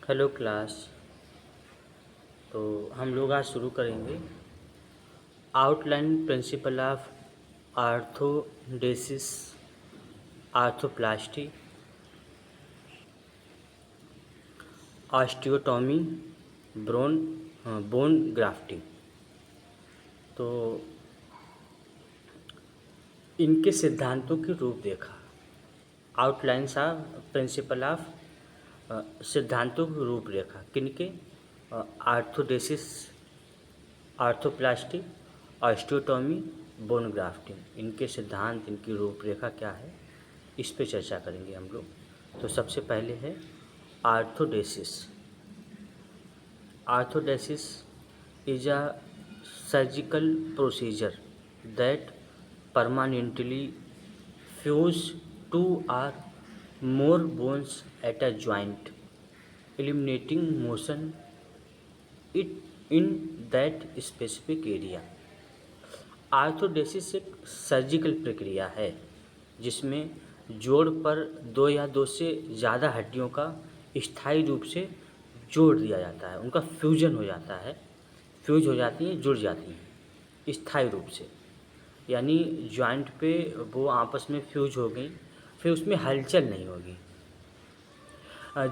Hello class. तो हम लोग आज शुरू करेंगे outline principle of arthrodesis, arthroplasty, osteotomy, ब्रोन बोन ग्राफ्टिंग। तो इनके सिद्धांतों की रूपरेखा, आउटलाइंस ऑफ प्रिंसिपल ऑफ सिद्धांतों की रूपरेखा किनके? आर्थोडेसिस, आर्थोप्लास्टी, ऑस्टियोटॉमी, बोन ग्राफ्टिंग। इनके सिद्धांत, इनकी रूपरेखा क्या है, इस पे चर्चा करेंगे हम लोग। तो सबसे पहले है arthrodesis. Arthrodesis is a surgical procedure that permanently fuse two or more bones at a joint, eliminating motion it in that specific area। आर्थोडेसिस एक सर्जिकल प्रक्रिया है जिसमें जोड़ पर दो या दो से ज़्यादा हड्डियों का स्थायी रूप से जोड़ दिया जाता है, उनका फ्यूजन हो जाता है, फ्यूज हो जाती हैं, जुड़ जाती हैं स्थायी रूप से। यानी जॉइंट पे वो आपस में फ्यूज हो गई, फिर उसमें हलचल नहीं होगी,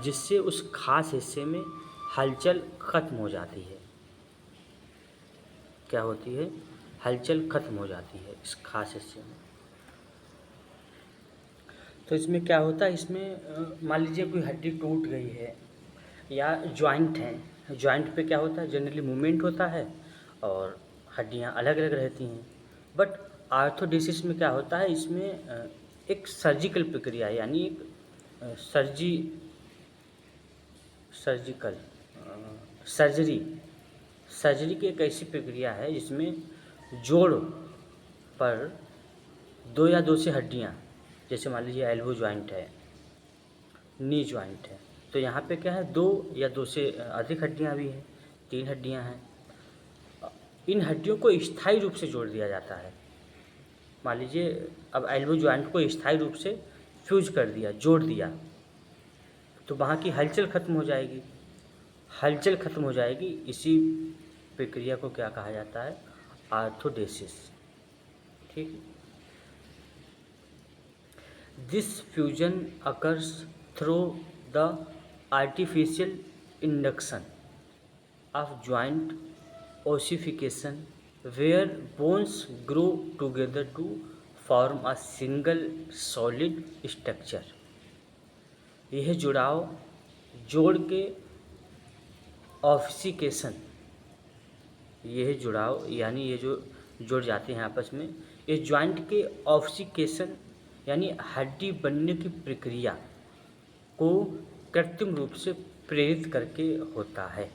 जिससे उस खास हिस्से में हलचल ख़त्म हो जाती है। क्या होती है? हलचल ख़त्म हो जाती है इस खास हिस्से में। तो इसमें क्या होता है, इसमें मान लीजिए कोई हड्डी टूट गई है या जॉइंट है, जॉइंट पे क्या होता है, जनरली मूवमेंट होता है और हड्डियाँ अलग अलग रहती हैं। बट आर्थोडेसिस में क्या होता है, इसमें एक सर्जिकल प्रक्रिया है, यानी एक सर्जिकल सर्जरी सर्जरी की एक ऐसी प्रक्रिया है जिसमें जोड़ पर दो या दो से हड्डियाँ, जैसे मान लीजिए एल्बो जॉइंट है, नी जॉइंट है, तो यहाँ पे क्या है, दो या दो से अधिक हड्डियाँ भी हैं, 3 हड्डियाँ हैं। इन हड्डियों को स्थायी रूप से जोड़ दिया जाता है। मान लीजिए अब एल्बो जॉइंट को स्थायी रूप से फ्यूज कर दिया, जोड़ दिया, तो वहाँ की हलचल ख़त्म हो जाएगी। हलचल ख़त्म हो जाएगी, इसी प्रक्रिया को क्या कहा जाता है? आर्थोडेसिस। ठीक। This fusion occurs through the artificial induction of joint ossification where bones grow together to form a single solid structure। यह जुड़ाव जोड़ के ऑसिफिकेशन, यह जुड़ाव यानी ये जो जुड़ जाते हैं आपस में, ये जॉइंट के ऑसिफिकेशन यानी हड्डी बनने की प्रक्रिया को कृत्रिम रूप से प्रेरित करके होता है।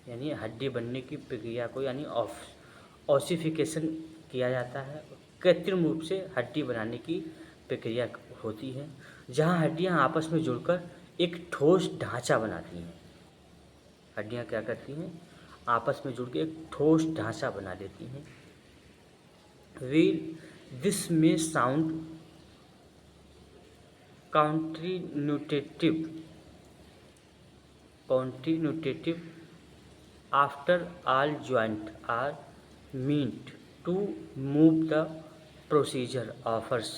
यानी हड्डी बनने की प्रक्रिया को यानी ऑसिफिकेशन किया जाता है, कृत्रिम रूप से हड्डी बनाने की प्रक्रिया होती है, जहाँ हड्डियाँ आपस में जुड़कर एक ठोस ढांचा बनाती हैं। हड्डियाँ क्या करती हैं? आपस में जुड़ के एक ठोस ढांचा बना लेती हैं। व्हील दिस में sound काउंट्रीन्यूटेटिव after all joints are meant to move, the procedure offers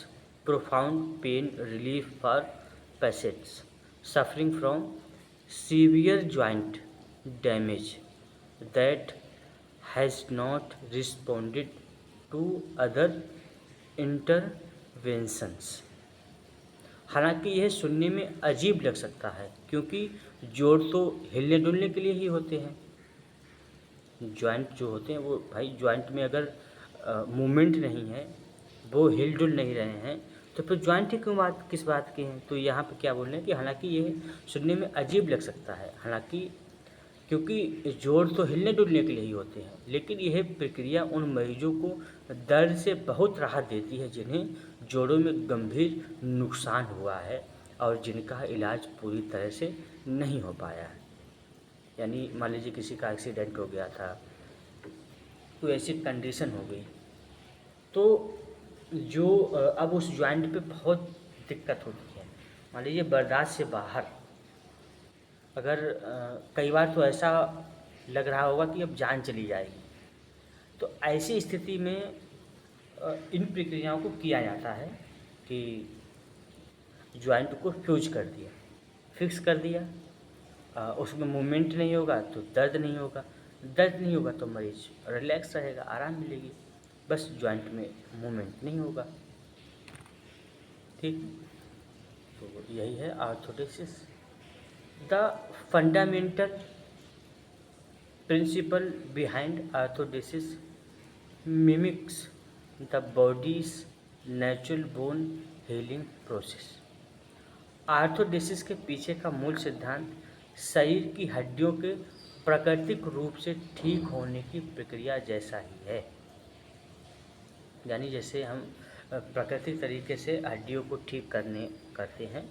profound pain relief for patients suffering from severe joint damage that has not responded to other interventions। हालांकि यह सुनने में अजीब लग सकता है क्योंकि जोड़ तो हिलने डुलने के लिए ही होते हैं। जॉइंट जो होते हैं वो भाई जॉइंट में अगर मूवमेंट नहीं है, वो हिल डुल नहीं रहे हैं, तो फिर जॉइंट ही किस बात के हैं। तो यहाँ पे क्या बोल रहे हैं कि हालांकि ये सुनने में अजीब लग सकता है, हालांकि क्योंकि जोड़ तो हिलने डुलने के लिए ही होते हैं, लेकिन यह प्रक्रिया उन मरीजों को दर्द से बहुत राहत देती है जिन्हें जोड़ों में गंभीर नुकसान हुआ है और जिनका इलाज पूरी तरह से नहीं हो पाया है। यानी मान लीजिए किसी का एक्सीडेंट हो गया था, कोई ऐसी कंडीशन हो गई, तो जो अब उस जॉइंट पे बहुत दिक्कत होती है, मान लीजिए बर्दाश्त से बाहर अगर कई बार तो ऐसा लग रहा होगा कि अब जान चली जाएगी, तो ऐसी स्थिति में इन प्रक्रियाओं को किया जाता है कि जॉइंट को फ्यूज कर दिया, फिक्स कर दिया। उसमें मूवमेंट नहीं होगा तो दर्द नहीं होगा, दर्द नहीं होगा तो मरीज रिलैक्स रहेगा, आराम मिलेगी, बस जॉइंट में मूवमेंट नहीं होगा। ठीक, तो यही है arthrodesis. The fundamental principle behind arthrodesis mimics the body's natural bone healing process. Arthrodesis के पीछे का मूल सिद्धांत शरीर की हड्डियों के प्राकृतिक रूप से ठीक होने की प्रक्रिया जैसा ही है। यानी जैसे हम प्राकृतिक तरीके से हड्डियों को ठीक करते हैं,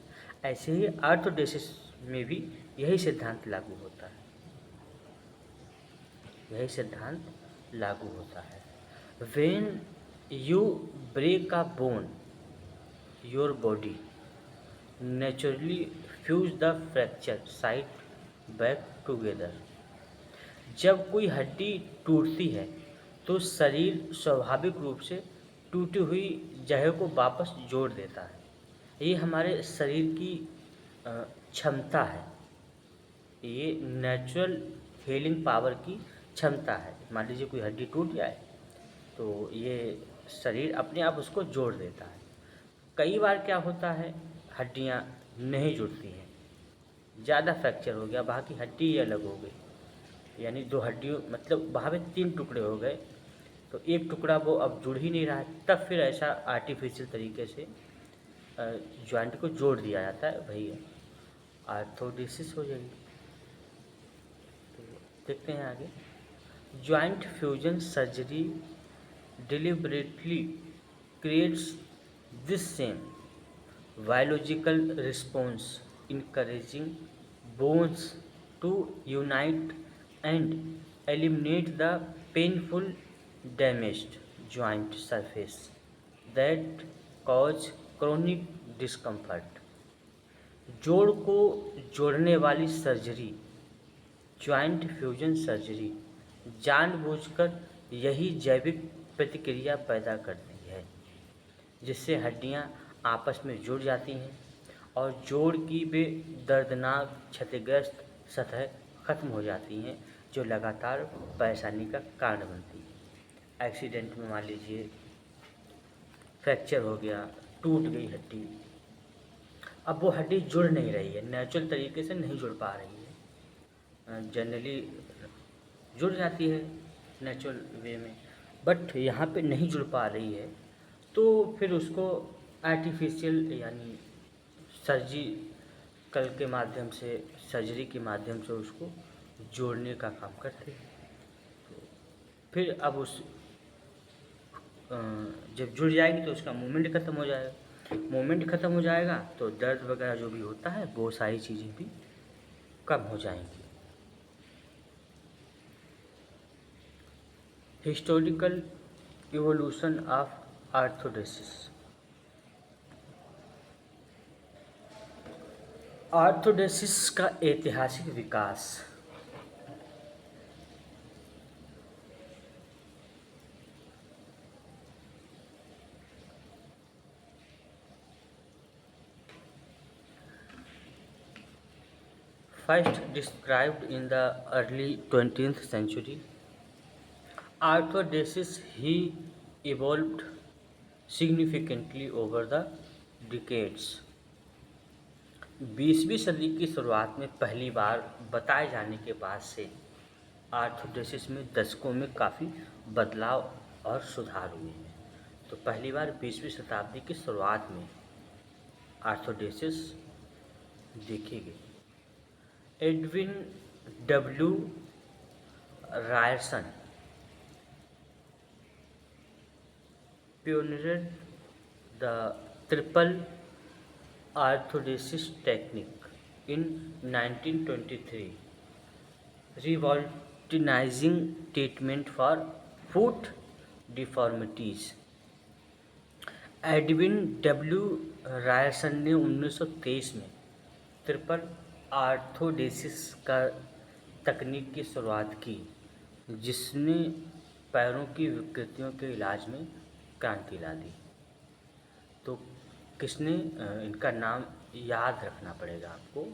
ऐसे ही आर्थोडेसिस में भी यही सिद्धांत लागू होता है, यही सिद्धांत लागू होता है। When you break a bone, your body naturally fuse the fracture side back together. जब कोई हड्डी टूटती है तो शरीर स्वाभाविक रूप से टूटी हुई जगह को वापस जोड़ देता है। ये हमारे शरीर की क्षमता है, ये नेचुरल हीलिंग पावर की क्षमता है। मान लीजिए कोई हड्डी टूट जाए तो ये शरीर अपने आप उसको जोड़ देता है। कई बार क्या होता है, हड्डियाँ नहीं जुड़ती हैं, ज़्यादा फ्रैक्चर हो गया, बाकी हड्डी ही अलग हो गई, यानी दो हड्डियों मतलब वहाँ पे 3 टुकड़े हो गए, तो एक टुकड़ा वो अब जुड़ ही नहीं रहा है, तब फिर ऐसा आर्टिफिशियल तरीके से जॉइंट को जोड़ दिया जाता है, वही आर्थोडेसिस हो जाएगी। तो देखते हैं आगे। Joint fusion surgery deliberately creates this same biological response, encouraging bones to unite and eliminate the painful damaged joint surface that cause chronic discomfort। जोड़ को जोड़ने वाली सर्जरी, जॉइंट फ्यूजन सर्जरी, जानबूझकर यही जैविक प्रतिक्रिया पैदा करती है जिससे हड्डियां आपस में जुड़ जाती हैं और जोड़ की वे दर्दनाक क्षतिग्रस्त सतह खत्म हो जाती हैं जो लगातार परेशानी का कारण बनती है। एक्सीडेंट में मान लीजिए फ्रैक्चर हो गया, टूट गई हड्डी, अब वो हड्डी जुड़ नहीं रही है, नेचुरल तरीके से नहीं जुड़ पा रही है। जनरली जुड़ जाती है नेचुरल वे में, बट यहाँ पे नहीं जुड़ पा रही है, तो फिर उसको आर्टिफिशियल यानी सर्जिकल के माध्यम से, सर्जरी के माध्यम से उसको जोड़ने का काम करते हैं। तो फिर अब उस जब जुड़ जाएगी तो उसका मूवमेंट ख़त्म हो जाएगा, मूवमेंट ख़त्म हो जाएगा तो दर्द वगैरह जो भी होता है वो सारी चीज़ें भी कम हो जाएंगी। Historical evolution of arthrodesis. Arthrodesis का ऐतिहासिक विकास। First described in the early 20th century, arthrodesis he evolved significantly over the decades। 20वीं सदी की शुरुआत में पहली बार बताए जाने के बाद से आर्थोडेसिस में दशकों में काफ़ी बदलाव और सुधार हुए हैं। तो पहली बार 20वीं शताब्दी की शुरुआत में आर्थोडेसिस देखी गई। Edwin W Ryerson pioneered the triple arthrodesis technique in 1923, revolutionizing treatment for foot deformities। Edwin W Ryerson ने 1923 में ट्रिपल आर्थोडेसिस का तकनीक की शुरुआत की, जिसने पैरों की विकृतियों के इलाज में क्रांति ला दी। तो किसने इनका नाम याद रखना पड़ेगा आपको।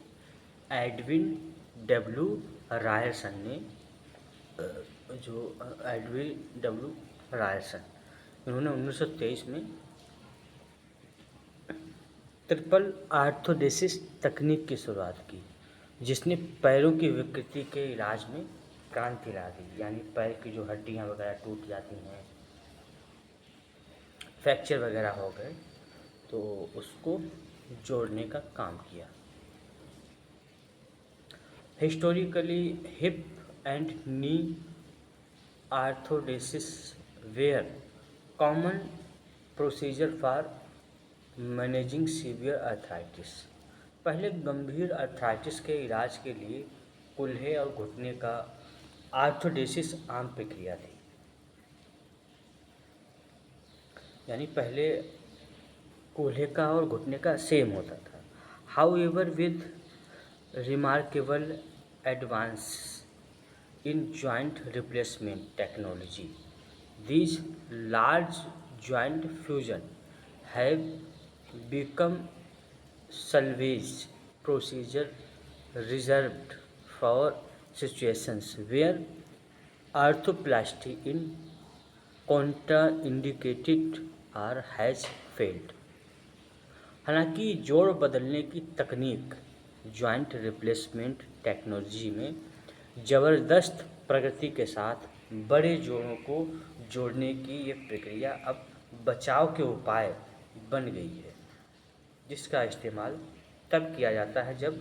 एडविन डब्ल्यू रायरसन ने एडविन डब्ल्यू रायरसन, इन्होंने 1923 में ट्रिपल आर्थोडेसिस तकनीक की शुरुआत की, जिसने पैरों की विकृति के इलाज में क्रांति ला दी। यानी पैर की जो हड्डियां वगैरह टूट जाती हैं, फ्रैक्चर वगैरह हो गए, तो उसको जोड़ने का काम किया। Historically hip and knee arthrodesis were common procedure for managing severe arthritis. पहले गंभीर अर्थराइटिस के इलाज के लिए कूल्हे और घुटने का आर्थोडेसिस आम प्रक्रिया थी। यानी पहले कूल्हे का और घुटने का सेम होता था। However with remarkable advance in joint replacement technology, these large joint fusion have become salvage procedure reserved for situations where arthroplasty in contraindicated or has failed। हालांकि जोड़ बदलने की तकनीक जॉइंट रिप्लेसमेंट टेक्नोलॉजी में ज़बरदस्त प्रगति के साथ बड़े जोड़ों को जोड़ने की ये प्रक्रिया अब बचाव के उपाय बन गई है, जिसका इस्तेमाल तब किया जाता है जब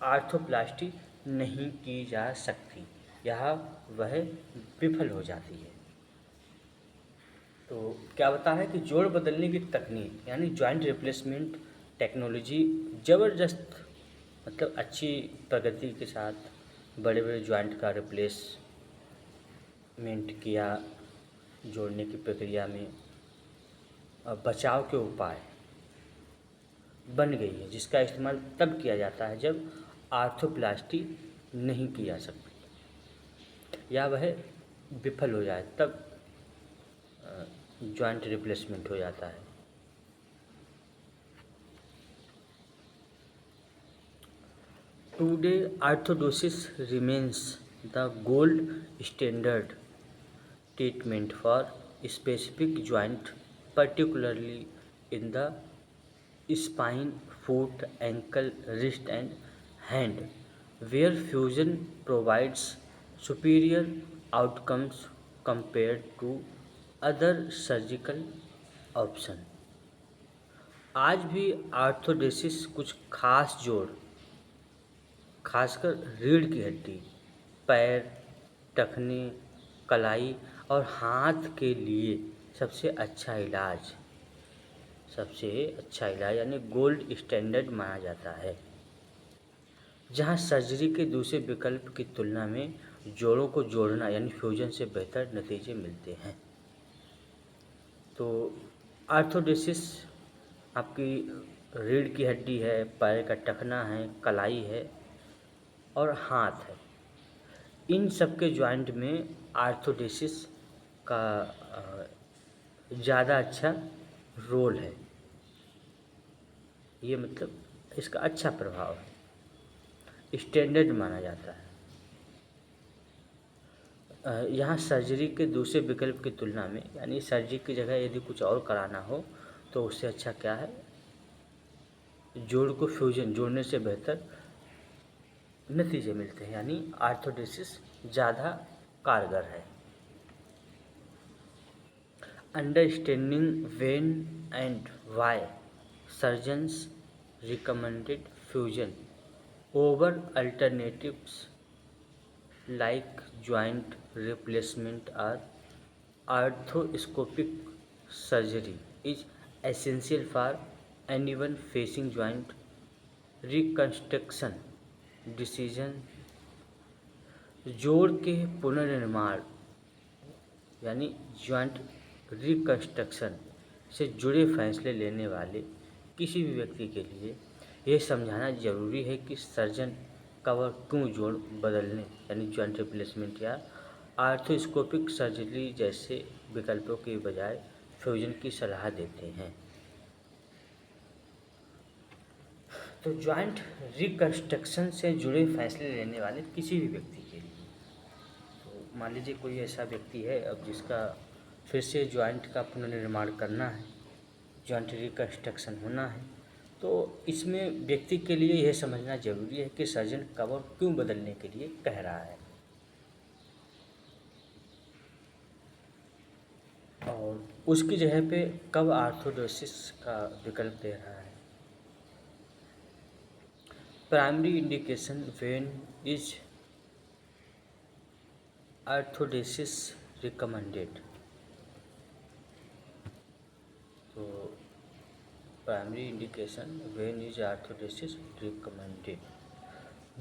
आर्थोप्लास्टी नहीं की जा सकती या वह विफल हो जाती है। तो क्या बता है कि जोड़ बदलने की तकनीक यानी जॉइंट रिप्लेसमेंट टेक्नोलॉजी ज़बरदस्त मतलब अच्छी प्रगति के साथ बड़े बड़े जॉइंट का रिप्लेसमेंट किया जोड़ने की प्रक्रिया में, बचाव के उपाय बन गई है, जिसका इस्तेमाल तब किया जाता है जब आर्थोप्लास्टी नहीं की जा सकती या वह विफल हो जाए, तब जॉइंट रिप्लेसमेंट हो जाता है। Today, orthodosis remains the gold standard treatment for specific joint, particularly in the spine, foot, ankle, wrist, and hand, where fusion provides superior outcomes compared to other surgical option। आज भी आर्थोडेसिस कुछ खास जोड़, खासकर रीढ़ की हड्डी, पैर, टखने, कलाई और हाथ के लिए सबसे अच्छा इलाज यानी गोल्ड स्टैंडर्ड माना जाता है, जहां सर्जरी के दूसरे विकल्प की तुलना में जोड़ों को जोड़ना यानी फ्यूजन से बेहतर नतीजे मिलते हैं। तो आर्थोडेसिस आपकी रीढ़ की हड्डी है, पैर का टखना है, कलाई है और हाथ है, इन सब के जॉइंट में आर्थोडेसिस का ज़्यादा अच्छा रोल है। ये मतलब इसका अच्छा प्रभाव है, स्टैंडर्ड माना जाता है। यहाँ सर्जरी के दूसरे विकल्प की तुलना में यानी सर्जरी की जगह यदि कुछ और कराना हो तो उससे अच्छा क्या है, जोड़ को फ्यूजन जोड़ने से बेहतर नतीजे मिलते हैं, यानी आर्थोडेसिस ज़्यादा कारगर है। Understanding when and why surgeons recommended fusion over alternatives like joint replacement और arthroscopic surgery is essential for anyone facing joint reconstruction decision. जोड़ के पुनर्निर्माण यानी जॉइंट रिकंस्ट्रक्शन से जुड़े फैसले लेने वाले किसी भी व्यक्ति के लिए यह समझाना जरूरी है कि सर्जन कवर क्यों जोड़ बदलने यानी जॉइंट रिप्लेसमेंट या आर्थ्रोस्कोपिक सर्जरी जैसे विकल्पों के बजाय फ्यूजन की सलाह देते हैं। तो जॉइंट रिकंस्ट्रक्शन से जुड़े फैसले लेने वाले किसी भी व्यक्ति के लिए, तो मान लीजिए कोई ऐसा व्यक्ति है अब जिसका फिर से जॉइंट का पुनर्निर्माण करना है, जॉइंट रिकंस्ट्रक्शन होना है, तो इसमें व्यक्ति के लिए यह समझना जरूरी है कि सर्जन कवर क्यों बदलने के लिए कह रहा है और उसकी जगह पे कब आर्थोडोसिस का विकल्प दे रहा है। Primary indication when is arthrodesis recommended. तो primary indication when is arthrodesis recommended.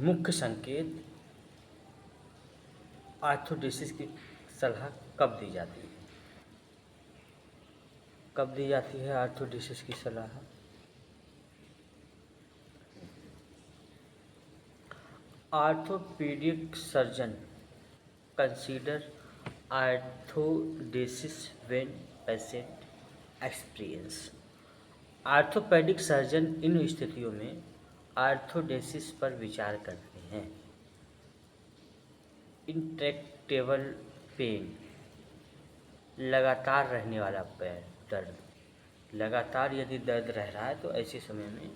मुख्य संकेत आर्थोडेसिस की सलाह कब दी जाती है, कब दी जाती है आर्थोडेसिस की सलाह। Orthopaedic surgeon consider arthrodesis when patient experience. Orthopaedic surgeon इन स्थितियों में आर्थोडेसिस पर विचार करते हैं। इंट्रैक्टेबल पेन, लगातार रहने वाला पैर दर्द, लगातार यदि दर्द रह रहा है तो ऐसे समय में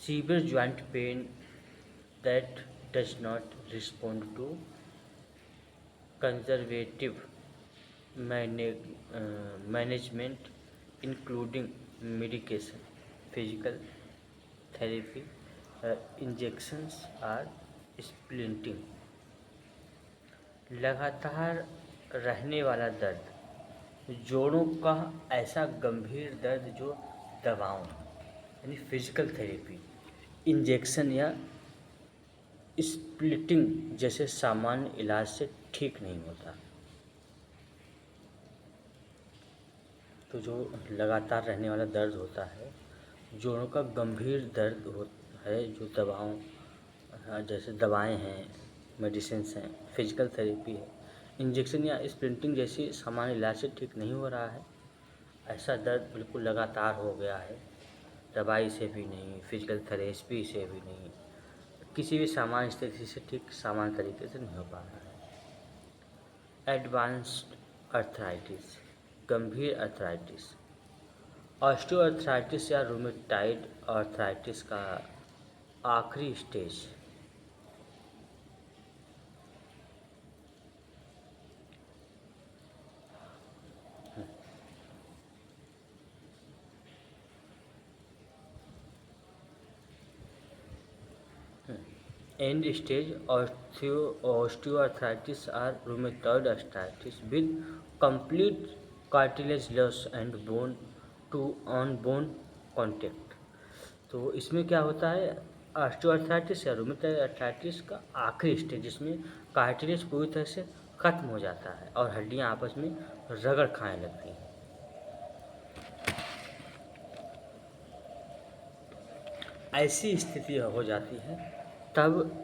severe joint pain that does not respond to conservative management including medication, physical therapy, injections or splinting. लगातार रहने वाला दर्द, जोड़ों का ऐसा गंभीर दर्द जो दवाओं यानी फिजिकल थेरेपी, इंजेक्शन या स्प्लिटिंग जैसे सामान्य इलाज से ठीक नहीं होता। तो जो लगातार रहने वाला दर्द होता है, जोड़ों का गंभीर दर्द है जो दवाओं जैसे दवाएं हैं, मेडिसिन्स हैं, फिजिकल थेरेपी है, इंजेक्शन या स्प्लिंटिंग जैसी सामान्य इलाज से ठीक नहीं हो रहा है, ऐसा दर्द बिल्कुल लगातार हो गया है, दवाई से भी नहीं, फिजिकल थेरेपी से भी नहीं, किसी भी सामान्य स्थिति से ठीक सामान्य तरीके से नहीं हो पा रहा है। एडवांस्ड अर्थराइटिस, गंभीर अर्थराइटिस, ऑस्टियोआर्थराइटिस या रूमेटाइड अर्थराइटिस का आखिरी stage. And stage osteoarthritis or rheumatoid arthritis with complete cartilage loss and bone to on bone contact। तो इसमें क्या होता है, ऑस्टियोआर्थराइटिस या रूमेटॉइड आर्थराइटिस का आखिरी स्टेज जिसमें कार्टिलेज पूरी तरह से खत्म हो जाता है और हड्डियां आपस में रगड़ खाने लगती हैं। ऐसी स्थिति हो जाती है तब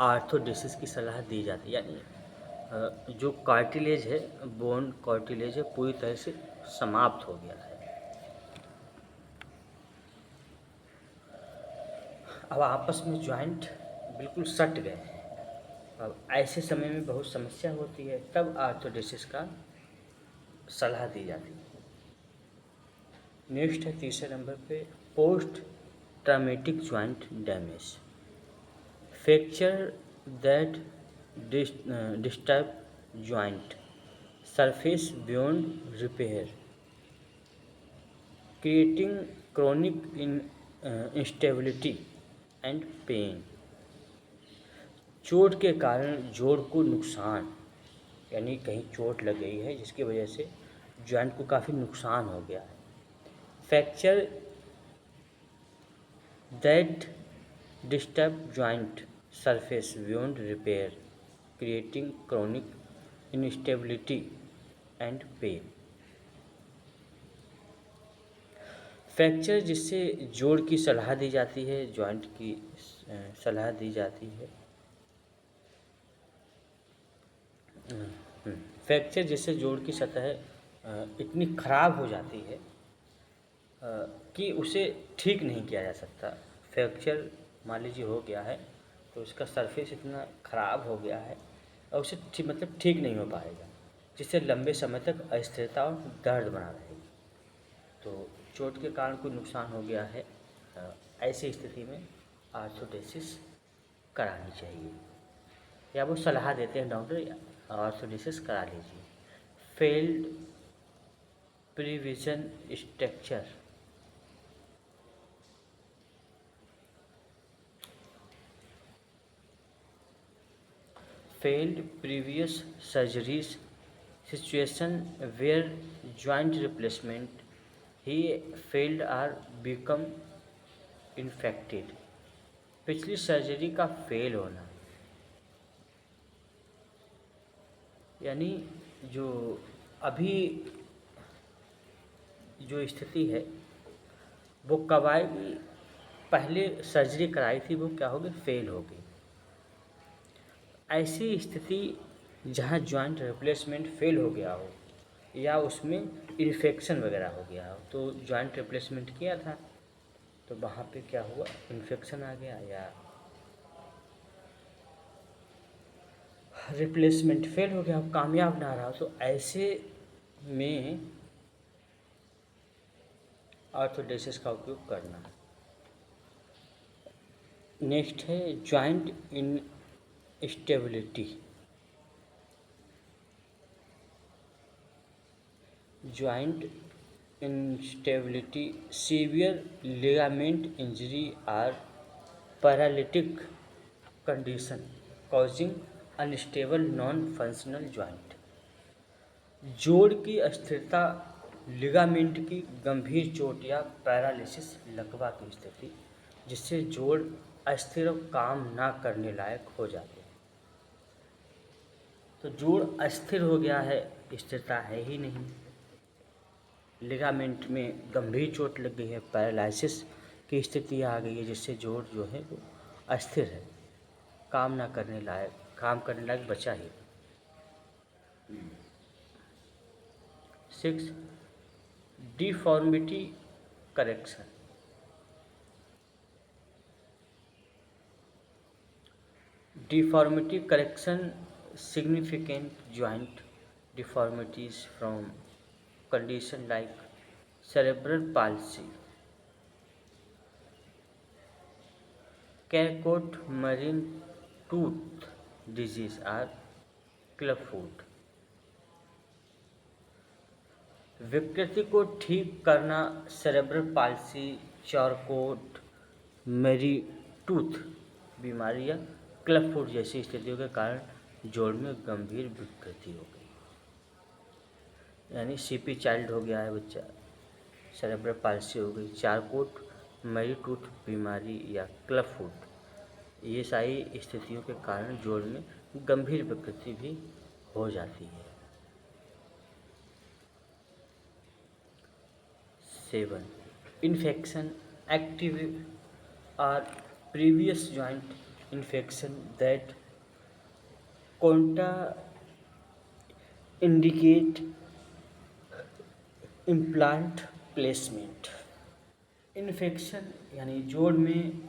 आर्थोडेसिस की सलाह दी जाती है, यानी जो कार्टिलेज है, बोन कार्टिलेज है, पूरी तरह से समाप्त हो गया है। अब आपस में जॉइंट बिल्कुल सट गए हैं, अब ऐसे समय में बहुत समस्या होती है, तब आर्थोडेसिस का सलाह दी जाती है। नेक्स्ट है तीसरे नंबर पे post traumatic joint damage, fracture that disturb joint surface beyond repair, creating chronic instability and pain. चोट के कारण जोड़ को नुकसान, यानी कहीं चोट लग गई है जिसकी वजह से जॉइंट को काफ़ी नुकसान हो गया है। Fracture that disturb joint surface beyond repair, creating chronic instability and pain. Fracture जिससे जोड़ की सलाह दी जाती है, जॉइंट की सलाह दी जाती है। फ्रैक्चर जिससे जोड़ की सतह इतनी खराब हो जाती है कि उसे ठीक नहीं किया जा सकता। फ्रैक्चर मान लीजिए हो गया है तो उसका सरफेस इतना ख़राब हो गया है और उसे मतलब ठीक नहीं हो पाएगा, जिससे लंबे समय तक अस्थिरता और दर्द बना रहेगी। तो चोट के कारण कोई नुकसान हो गया है, ऐसी स्थिति में आर्थोडेसिस करानी चाहिए, या वो सलाह देते हैं डॉक्टर आर्थोडेसिस करा लीजिए। Failed provision structure, failed previous surgeries, situation where joint replacement he failed or become infected। पिछली सर्जरी का फेल होना, यानी जो अभी जो स्थिति है वो कब आएगी, पहले सर्जरी कराई थी वो क्या हो गई, फेल हो गई। ऐसी स्थिति जहाँ जॉइंट रिप्लेसमेंट फेल हो गया हो या उसमें इन्फेक्शन वगैरह हो गया हो, तो जॉइंट रिप्लेसमेंट किया था तो वहाँ पे क्या हुआ, इन्फेक्शन आ गया या रिप्लेसमेंट फेल हो गया, कामयाब ना रहा, तो ऐसे में आर्थोडेसिस का उपयोग करना। नेक्स्ट है joint instability. Joint instability, severe ligament injury or paralytic condition causing unstable non-functional joint। जोड़ की अस्थिरता, लिगामेंट की गंभीर चोट या पैरालिसिस लकवा की स्थिति जिससे जोड़ अस्थिर और काम ना करने लायक हो जाते हैं। तो जोड़ अस्थिर हो गया है, स्थिरता है ही नहीं, लिगामेंट में गंभीर चोट लग गई है, पैरालिसिस की स्थिति आ गई है जिससे जोड़ जो है वो अस्थिर है, काम करने लायक बचा ही। 6 deformity correction. Deformity correction significant joint deformities from condition like cerebral palsy, Charcot Marie tooth disease or clubfoot। विकृति को ठीक करना सेरेब्रल पाल्सी, चारकोट मेरी टूथ बीमारी या क्लबफुट जैसी स्थितियों के कारण जोड़ में गंभीर विकृति हो गई, यानी सीपी चाइल्ड हो गया है बच्चा, सेरेब्रल पाल्सी हो गई, चारकोट मेरी टूथ बीमारी या क्लबफुट, ये सारी स्थितियों के कारण जोड़ में गंभीर विकृति भी हो जाती है। 7 इन्फेक्शन, एक्टिव और previous joint infection that indicate implant placement. Infection यानी जोड़ में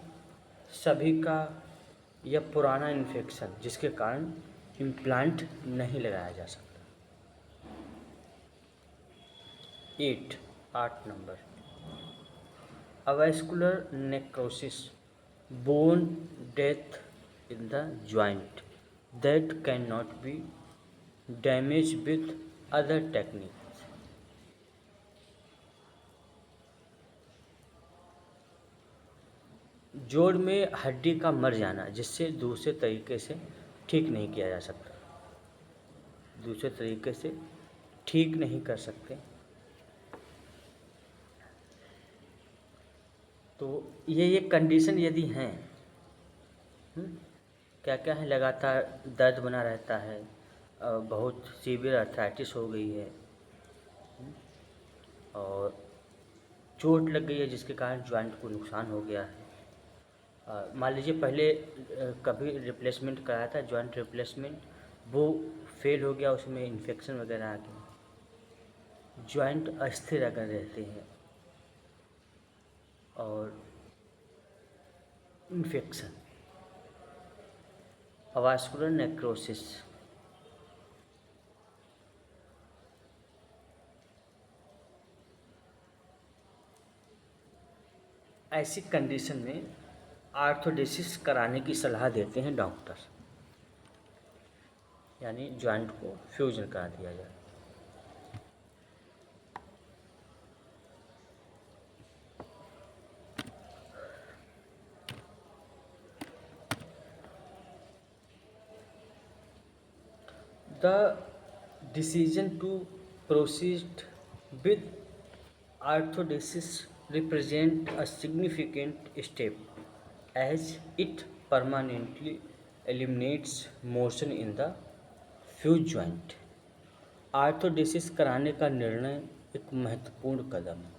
सभी का या पुराना इन्फेक्शन जिसके कारण इम्प्लांट नहीं लगाया जा सकता। 8 number avascular necrosis, bone death in the joint that can not be damage with other techniques. जोड़ में हड्डी का मर जाना जिससे दूसरे तरीके से ठीक नहीं किया जा सकता, दूसरे तरीके से ठीक नहीं कर सकते। तो ये कंडीशन यदि हैं, क्या क्या है, लगातार दर्द बना रहता है, बहुत सीवियर अर्थराइटिस हो गई है, और चोट लग गई है जिसके कारण जॉइंट को नुकसान हो गया है। मान लीजिए पहले कभी रिप्लेसमेंट कराया था जॉइंट रिप्लेसमेंट, वो फेल हो गया, उसमें इन्फेक्शन वगैरह आ गया, जॉइंट अस्थिर अगर रहते हैं और इन्फेक्शन, वास्कुलर नेक्रोसिस, ऐसी कंडीशन में आर्थोडेसिस कराने की सलाह देते हैं डॉक्टर, यानी जॉइंट को फ्यूजन करा दिया जाए। The decision to proceed with arthrodesis represent a significant step as it permanently eliminates motion in the fused joint. आर्थोडेसिस कराने का निर्णय एक महत्वपूर्ण कदम है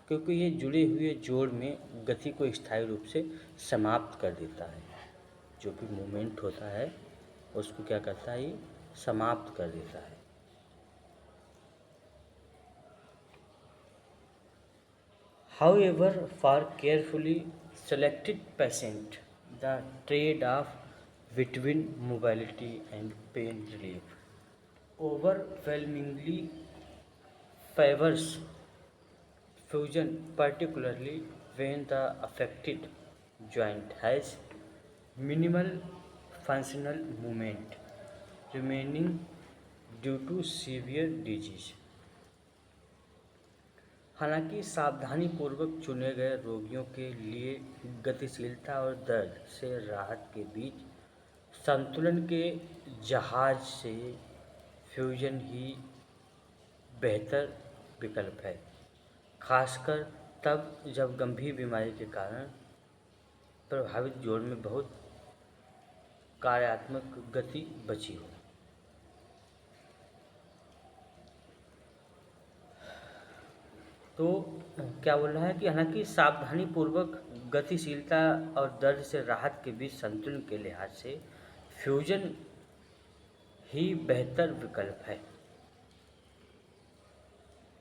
क्योंकि ये जुड़े हुए जोड़ में गति को स्थायी रूप से समाप्त कर देता है। जो भी मूवमेंट होता है उसको क्या करता है, ये समाप्त कर देता है। However, for carefully selected patient, the trade-off between mobility and pain relief overwhelmingly favors fusion, particularly when the affected joint has minimal functional movement remaining due to severe disease. हालांकि सावधानीपूर्वक चुने गए रोगियों के लिए गतिशीलता और दर्द से राहत के बीच संतुलन के जहाज से फ्यूजन ही बेहतर विकल्प है, खासकर तब जब गंभीर बीमारी के कारण प्रभावित जोड़ में बहुत कार्यात्मक गति बची हो। तो क्या बोल रहा है कि हालांकि सावधानीपूर्वक गतिशीलता और दर्द से राहत के बीच संतुलन के लिहाज से फ्यूजन ही बेहतर विकल्प है,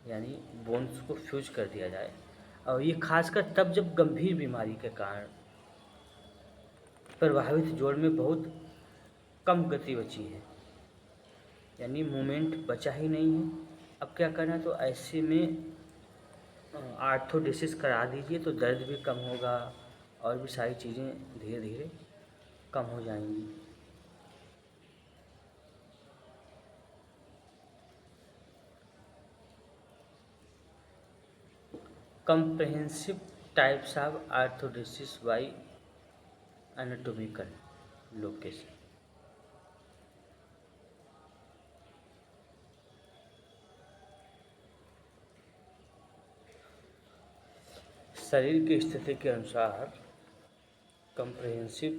यानी बोन्स को फ्यूज कर दिया जाए, और ये खासकर तब जब गंभीर बीमारी के कारण प्रभावित जोड़ में बहुत कम गति बची है, यानी मूवमेंट बचा ही नहीं है। अब क्या करना है, तो ऐसे में आर्थोडेसिस करा दीजिए तो दर्द भी कम होगा और भी सारी चीज़ें धीरे धीरे कम हो जाएंगी। comprehensive types of arthrodesis by anatomical location। शरीर की स्थिति के अनुसार comprehensive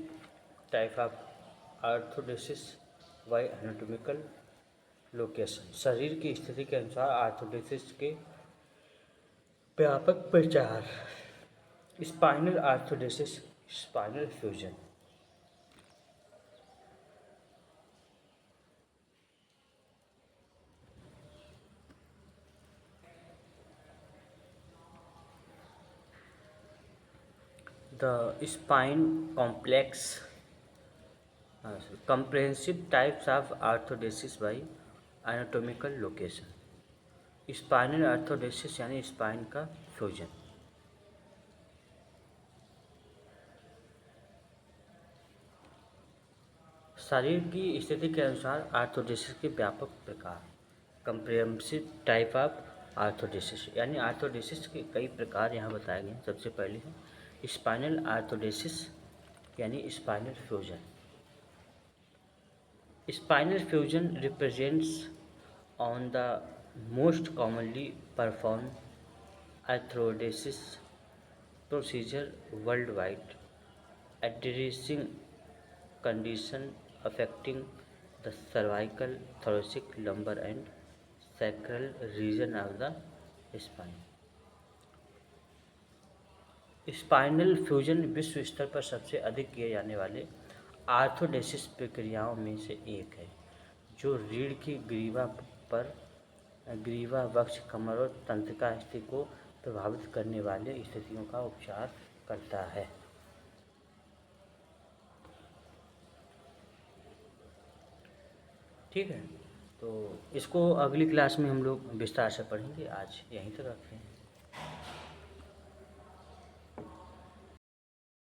type of arthrodesis by anatomical location, शरीर की स्थिति के अनुसार आर्थोडेसिस के व्यापक प्रचार। Spinal arthrodesis, spinal fusion. The spine complex comprehensive types of arthrodesis by anatomical location। Spinal arthrodesis यानी स्पाइन का फ्यूजन। शरीर की स्थिति के अनुसार आर्थोडेसिस के व्यापक प्रकार। कंप्रिहेंसिव टाइप ऑफ आर्थोडेसिस यानी आर्थोडेसिस के कई प्रकार यहाँ बताए गए हैं। सबसे पहले है स्पाइनल आर्थोडेसिस यानी spinal fusion. Spinal fusion represents on the most commonly perform arthrodesis procedure worldwide, addressing condition affecting the cervical, thoracic, lumbar and sacral region of the spine। Spinal fusion विश्व स्तर पर सबसे अधिक किए जाने वाले आर्थोडेसिस प्रक्रियाओं में से एक है, जो रीढ़ की ग्रीवा, वक्ष, कमर और तंत्रिका स्थिति को प्रभावित करने वाले स्थितियों का उपचार करता है। ठीक है, तो इसको अगली क्लास में हम लोग विस्तार से पढ़ेंगे। आज यहीं तक रखते हैं।